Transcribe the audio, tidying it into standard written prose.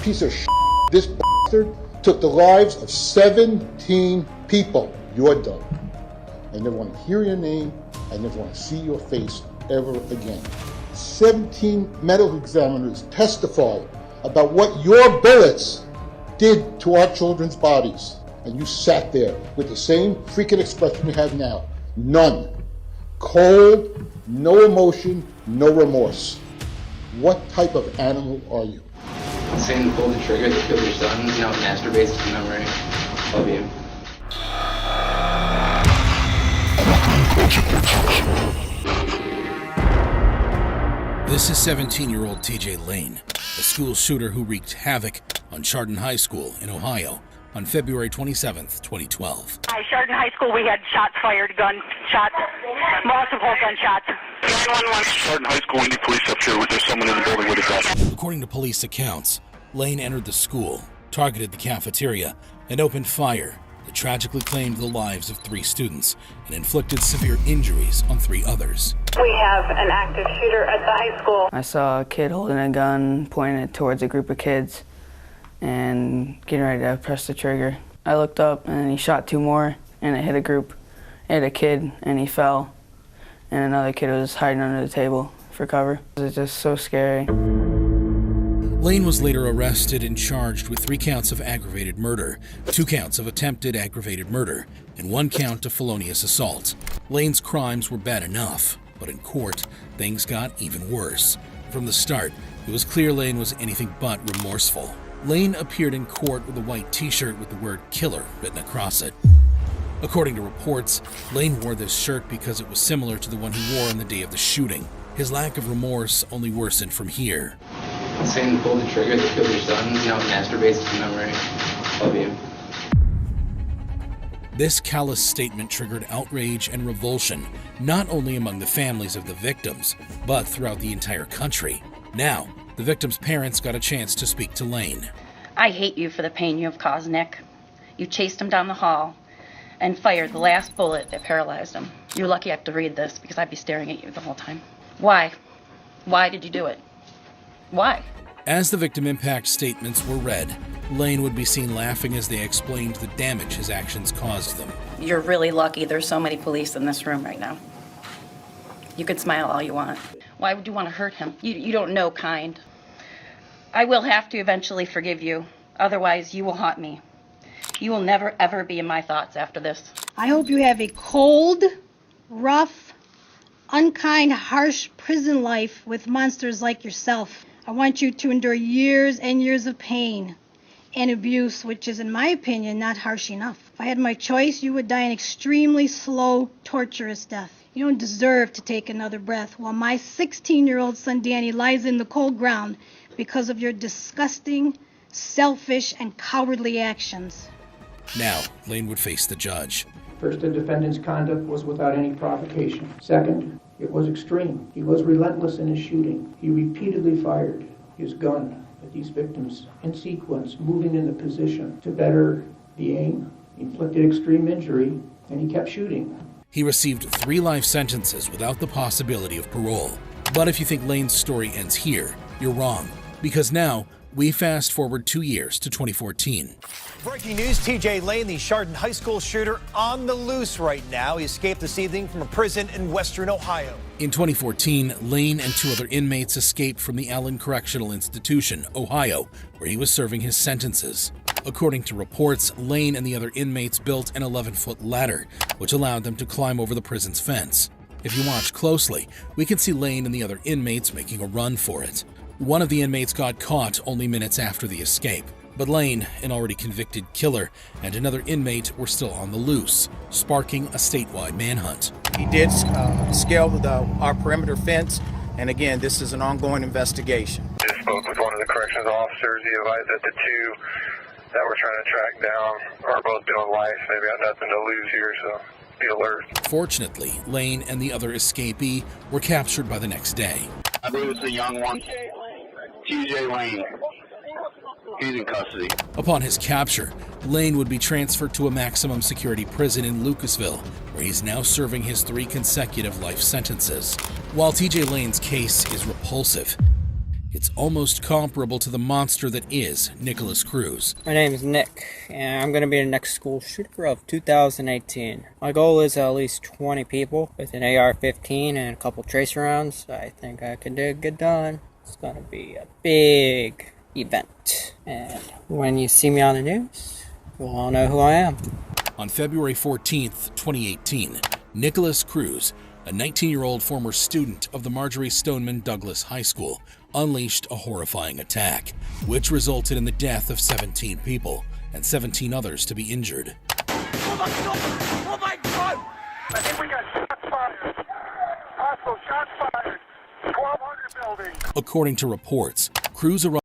piece of shit, this bastard took the lives of 17 people. You're done. I never want to hear your name. I never want to see your face ever again. 17 medical examiners testified about what your bullets did to our children's bodies. And you sat there with the same freaking expression you have now. None. Cold, no emotion, no remorse. What type of animal are you? Saying pull the trigger to kill your son, now it masturbates to memory of you. This is 17-year-old TJ Lane, a school shooter who wreaked havoc on Chardon High School in Ohio on February 27th, 2012. At Chardon High School, we had shots fired, gunshots, multiple gunshots. 911. Chardon High School, we need police up here. There's someone in the building with a gun. According to police accounts, Lane entered the school, targeted the cafeteria, and opened fire that tragically claimed the lives of 3 students and inflicted severe injuries on 3 others. We have an active shooter at the high school. I saw a kid holding a gun, pointing it towards a group of kids, and getting ready to press the trigger. I looked up, and he shot 2 more, and it hit a group. It hit a kid, and he fell, and another kid was hiding under the table for cover. It was just so scary. Lane was later arrested and charged with 3 counts of aggravated murder, 2 counts of attempted aggravated murder, and 1 count of felonious assault. Lane's crimes were bad enough, but in court, things got even worse. From the start, it was clear Lane was anything but remorseful. Lane appeared in court with a white t-shirt with the word killer written across it. According to reports, Lane wore this shirt because it was similar to the one he wore on the day of the shooting. His lack of remorse only worsened from here. Saying pull the trigger to kill your son, now it masturbates to memory of you. This callous statement triggered outrage and revulsion, not only among the families of the victims, but throughout the entire country. Now, the victims' parents got a chance to speak to Lane. I hate you for the pain you have caused, Nick. You chased him down the hall and fired the last bullet that paralyzed him. You're lucky I have to read this because I'd be staring at you the whole time. Why? Why did you do it? Why? As the victim impact statements were read, Lane would be seen laughing as they explained the damage his actions caused them. You're really lucky there's so many police in this room right now. You could smile all you want. Why would you want to hurt him? You don't know kind. I will have to eventually forgive you. Otherwise, you will haunt me. You will never, ever be in my thoughts after this. I hope you have a cold, rough, unkind, harsh prison life with monsters like yourself. I want you to endure years and years of pain and abuse, which is, in my opinion, not harsh enough. If I had my choice, you would die an extremely slow, torturous death. You don't deserve to take another breath while my 16-year-old son Danny lies in the cold ground because of your disgusting, selfish, and cowardly actions. Now, Lane would face the judge. First, the defendant's conduct was without any provocation. Second, it was extreme. He was relentless in his shooting. He repeatedly fired his gun at these victims in sequence, moving into position to better the aim, inflicted extreme injury, and he kept shooting. He received 3 life sentences without the possibility of parole. But if you think Lane's story ends here, you're wrong. Because now, we fast forward 2 years to 2014. Breaking news, TJ Lane, the Chardon High School shooter, on the loose right now. He escaped this evening from a prison in western Ohio. In 2014, Lane and 2 other inmates escaped from the Allen Correctional Institution, Ohio, where he was serving his sentences. According to reports, Lane and the other inmates built an 11-foot ladder, which allowed them to climb over the prison's fence. If you watch closely, we can see Lane and the other inmates making a run for it. One of the inmates got caught only minutes after the escape, but Lane, an already convicted killer, and another inmate were still on the loose, sparking a statewide manhunt. He did scale our perimeter fence, and again, this is an ongoing investigation. Just spoke with one of the corrections officers. He advised that the 2 that we're trying to track down are both doing life. They've got nothing to lose here, so be alert. Fortunately, Lane and the other escapee were captured by the next day. I believe it's the young one, TJ Lane. He's in custody. Upon his capture, Lane would be transferred to a maximum security prison in Lucasville, where he's now serving his 3 consecutive life sentences. While TJ Lane's case is repulsive, it's almost comparable to the monster that is Nikolas Cruz. My name is Nick, and I'm going to be the next school shooter of 2018. My goal is at least 20 people with an AR-15 and a couple tracer rounds. I think I can get it done. It's going to be a big event, and when you see me on the news, you'll all know who I am. On February 14th, 2018, Nikolas Cruz, a 19-year-old former student of the Marjory Stoneman Douglas High School, unleashed a horrifying attack, which resulted in the death of 17 people and 17 others to be injured. Oh my God! Oh my God! I think we got shots fired. Hostile shots fired. 1200 building. According to reports, Cruz arrived